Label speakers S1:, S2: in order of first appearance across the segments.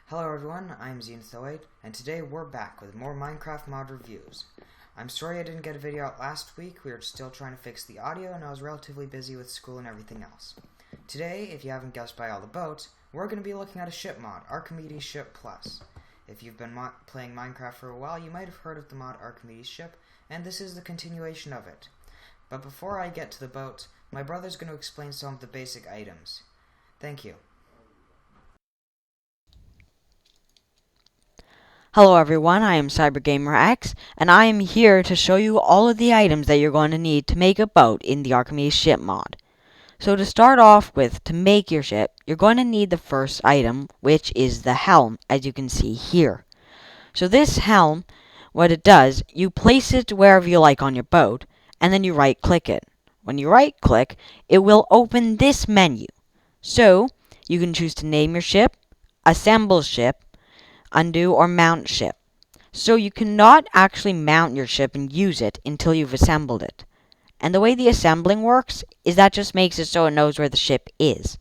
S1: Hello everyone, I'm Zenith08, and today we're back with more Minecraft mod reviews. I'm sorry I didn't get a video out last week. We were still trying to fix the audio and I was relatively busy with school and everything else. Today, if you haven't guessed by all the boats, we're going to be looking at a ship mod, Archimedes Ship Plus. If you've been playing Minecraft for a while, you might have heard of the mod Archimedes Ship, and this is the continuation of it. But before I get to the boat, my brother's going to explain some of the basic items. Thank you.
S2: Hello everyone, I am CyberGamerX, and I am here to show you all of the items that you're going to need to make a boat in the Archimedes ship mod. So to start off with, to make your ship, you're going to need the first item, which is the helm, as you can see here. So this helm, what it does, you place it wherever you like on your boat, and then you right-click it. When you right-click, it will open this menu. So, you can choose to name your ship, assemble ship, undo, or mount ship. So you cannot actually mount your ship and use it until you've assembled it. And the way the assembling works is that just makes it so it knows where the ship is.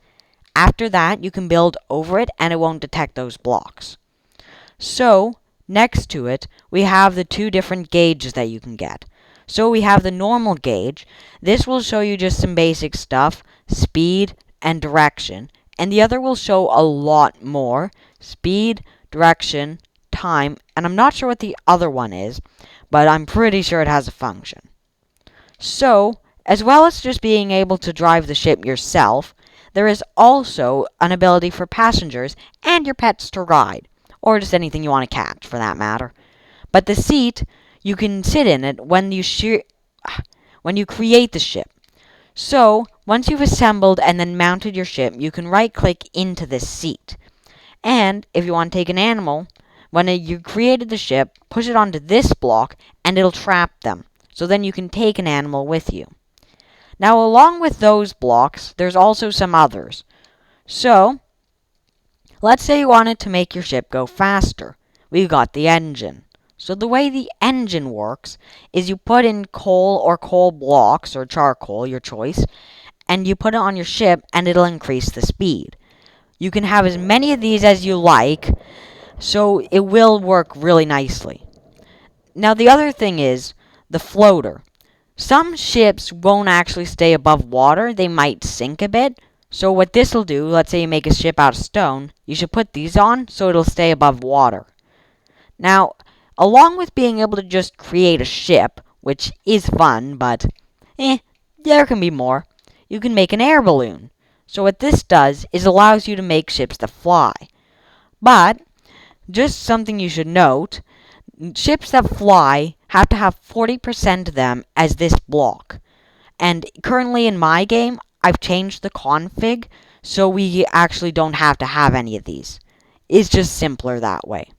S2: After that, you can build over it and it won't detect those blocks. So, next to it, we have the two different gauges that you can get. So we have the normal gauge. This will show you just some basic stuff, speed and direction. And the other will show a lot more, speed, direction, time, and I'm not sure what the other one is, but I'm pretty sure it has a function. So, as well as just being able to drive the ship yourself, there is also an ability for passengers and your pets to ride, or just anything you want to catch for that matter. But the seat, you can sit in it when you create the ship. So, once you've assembled and then mounted your ship, you can right-click into this seat. And if you want to take an animal, when you created the ship, push it onto this block and it'll trap them. So then you can take an animal with you. Now along with those blocks, there's also some others. So, let's say you wanted to make your ship go faster. We've got the engine. So the way the engine works is you put in coal or coal blocks or charcoal, your choice, and you put it on your ship and it'll increase the speed. You can have as many of these as you like, so it will work really nicely. Now the other thing is the floater. Some ships won't actually stay above water, they might sink a bit. So what this will do, let's say you make a ship out of stone, you should put these on so it'll stay above water. Now, along with being able to just create a ship, which is fun, but there can be more, you can make an air balloon. So what this does is allows you to make ships that fly. But, just something you should note, ships that fly have to have 40% of them as this block. And currently in my game, I've changed the config, so we actually don't have to have any of these. It's just simpler that way.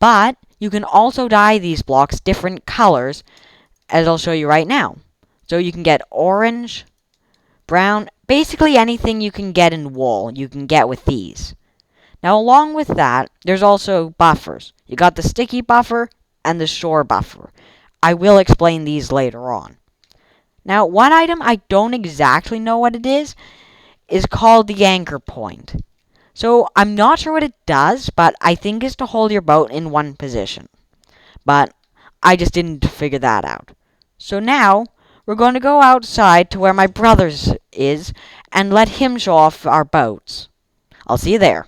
S2: But, you can also dye these blocks different colors, as I'll show you right now. So you can get orange, brown, basically anything you can get in wool, you can get with these. Now along with that, there's also buffers. You got the sticky buffer and the shore buffer. I will explain these later on. Now, one item I don't exactly know what it is called the anchor point. So I'm not sure what it does, but I think it's to hold your boat in one position. But I just didn't figure that out. So now, we're going to go outside to where my brother's is and let him show off our boats. I'll see you there.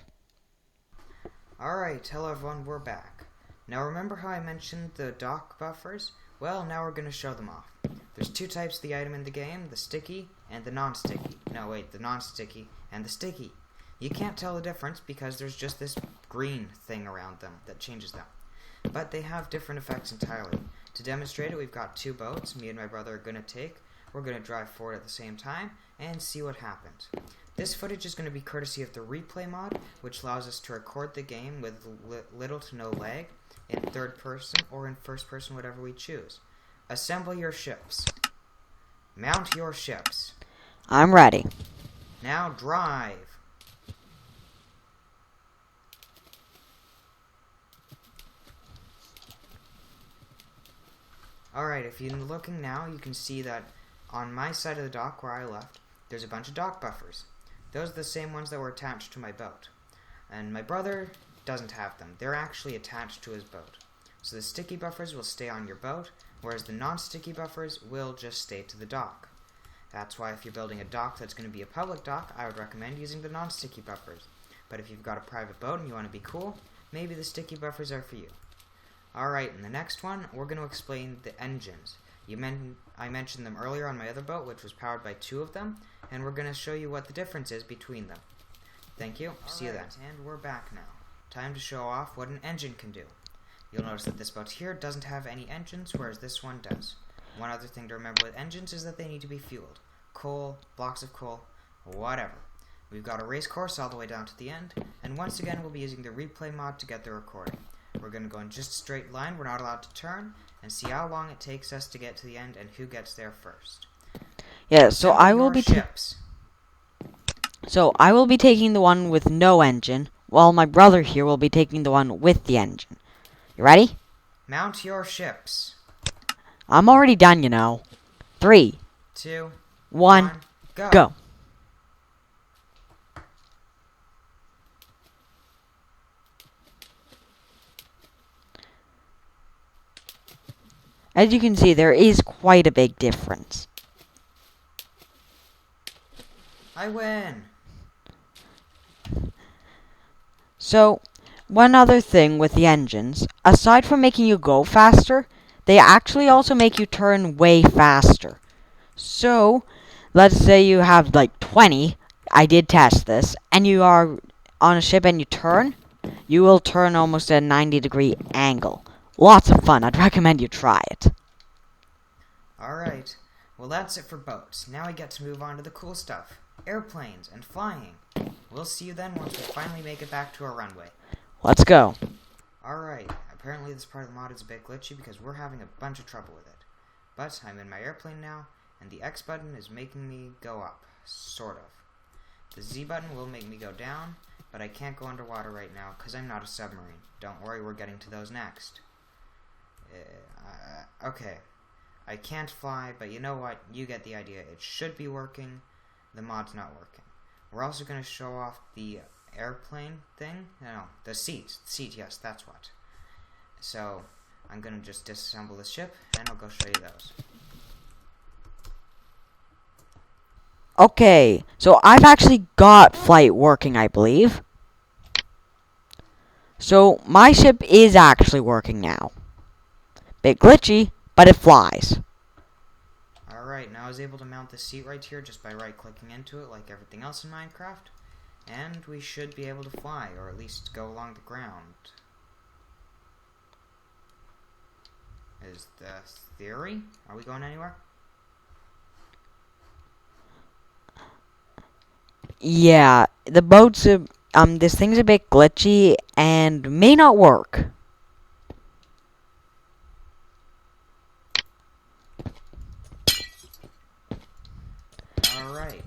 S1: Alright, hello everyone, we're back. Now remember how I mentioned the dock buffers? Well, now we're going to show them off. There's two types of the item in the game, the sticky and the non-sticky. No, wait, the non-sticky and the sticky. You can't tell the difference because there's just this green thing around them that changes them. But they have different effects entirely. To demonstrate it, we've got two boats me and my brother are going to take. We're going to drive forward at the same time and see what happens. This footage is going to be courtesy of the replay mod, which allows us to record the game with little to no lag, in third person or in first person, whatever we choose. Assemble your ships. Mount your ships.
S2: I'm ready.
S1: Now drive. Alright, if you're looking now, you can see that on my side of the dock where I left, there's a bunch of dock buffers. Those are the same ones that were attached to my boat. And my brother doesn't have them. They're actually attached to his boat. So the sticky buffers will stay on your boat, whereas the non-sticky buffers will just stay to the dock. That's why if you're building a dock that's going to be a public dock, I would recommend using the non-sticky buffers. But if you've got a private boat and you want to be cool, maybe the sticky buffers are for you. Alright, in the next one, we're going to explain the engines. I mentioned them earlier on my other boat, which was powered by 2 of them, and we're going to show you what the difference is between them. Thank you. See you then. And we're back now. Time to show off what an engine can do. You'll notice that this boat here doesn't have any engines, whereas this one does. One other thing to remember with engines is that they need to be fueled. Coal, blocks of coal, whatever. We've got a race course all the way down to the end, and once again we'll be using the replay mod to get the recording. We're going to go in just a straight line, we're not allowed to turn, and see how long it takes us to get to the end and who gets there first.
S2: Yeah, so I will be
S1: ships.
S2: So I will be taking the one with no engine, while my brother here will be taking the one with the engine. You ready?
S1: Mount your ships.
S2: I'm already done, you know. 3,
S1: 2,
S2: 1, go. As you can see, there is quite a big difference.
S1: I win.
S2: So, one other thing with the engines, aside from making you go faster, they actually also make you turn way faster. So, let's say you have like 20, I did test this, and you are on a ship and you turn, you will turn almost at a 90-degree angle. Lots of fun, I'd recommend you try it.
S1: Alright, well that's it for boats. Now we get to move on to the cool stuff. Airplanes and flying. We'll see you then once we finally make it back to our runway.
S2: Let's go.
S1: Alright, apparently this part of the mod is a bit glitchy because we're having a bunch of trouble with it. But I'm in my airplane now, and the X button is making me go up. Sort of. The Z button will make me go down, but I can't go underwater right now because I'm not a submarine. Don't worry, we're getting to those next. Okay. I can't fly, but you know what? You get the idea. It should be working. The mod's not working. We're also going to show off the airplane thing. No, the seat. The seat, yes, that's what. So, I'm going to just disassemble the ship, and I'll go show you those.
S2: Okay, so I've actually got flight working, I believe. So, my ship is actually working now. Bit glitchy, but it flies.
S1: Alright, now I was able to mount the seat right here just by right-clicking into it like everything else in Minecraft. And we should be able to fly, or at least go along the ground. Is the theory? Are we going anywhere?
S2: Yeah, the boat's this thing's a bit glitchy and may not work.
S1: Alright.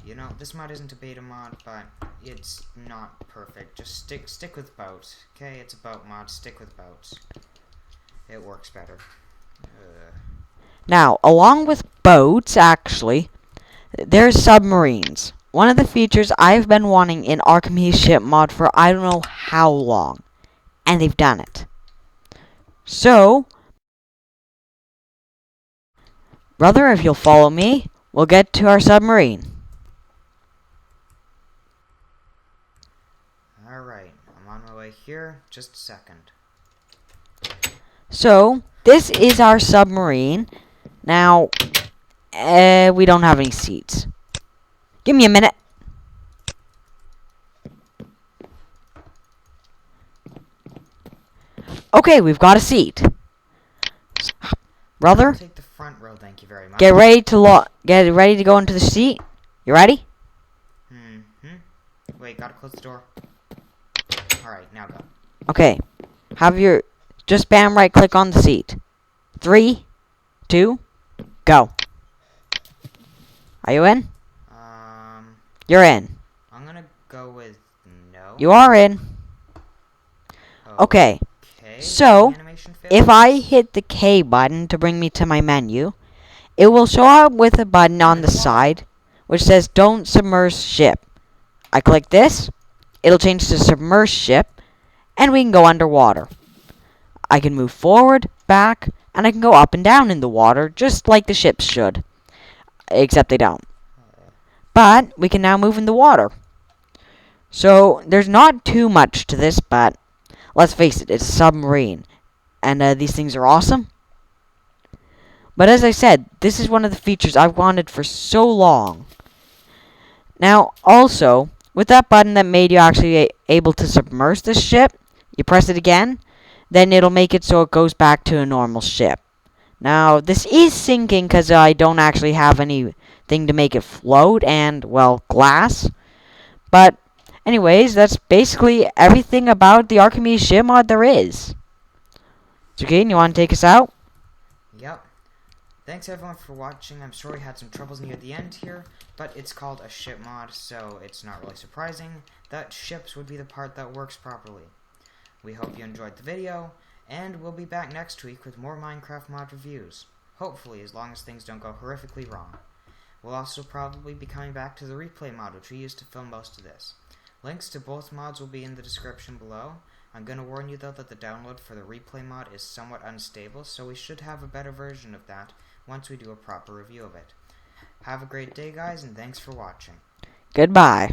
S1: You know, this mod isn't a beta mod, but it's not perfect. Just stick with boats. Okay, it's a boat mod. Stick with boats. It works better.
S2: Now, along with boats, actually, there's submarines. One of the features I've been wanting in Archimedes ship mod for I don't know how long. And they've done it. So, brother, if you'll follow me, we'll get to our submarine.
S1: Alright, I'm on my way here. Just a second.
S2: So, this is our submarine. Now, we don't have any seats. Give me a minute. Okay, we've got a seat. Brother,
S1: Take the front row, thank you very much.
S2: get ready to go into the seat. You ready?
S1: Wait, gotta close the door. Alright, now go.
S2: Okay. Just bam right click on the seat. 3, 2, go. Are you in? You're in.
S1: I'm gonna go with no.
S2: You are in. Okay. So,
S1: animation
S2: if
S1: failed.
S2: I hit the K button to bring me to my menu, it will show up with a button on the side which says don't submerge ship. I click this, it'll change to submerged ship, and we can go underwater. I can move forward, back, and I can go up and down in the water, just like the ships should. Except they don't. But we can now move in the water. So there's not too much to this, but let's face it, it's a submarine. And these things are awesome. But as I said, this is one of the features I've wanted for so long. Now, also, with that button that made you actually able to submerge the ship, you press it again, then it'll make it so it goes back to a normal ship. Now, this is sinking because I don't actually have anything to make it float and, well, glass. But, anyways, that's basically everything about the Archimedes ship mod there is. So, Keaton, you want to take us out?
S1: Yep. Thanks everyone for watching. I'm sure we had some troubles near the end here, but it's called a ship mod, so it's not really surprising that ships would be the part that works properly. We hope you enjoyed the video, and we'll be back next week with more Minecraft mod reviews. Hopefully, as long as things don't go horrifically wrong. We'll also probably be coming back to the replay mod, which we used to film most of this. Links to both mods will be in the description below. I'm going to warn you though that the download for the replay mod is somewhat unstable, so we should have a better version of that once we do a proper review of it. Have a great day guys, and thanks for watching.
S2: Goodbye.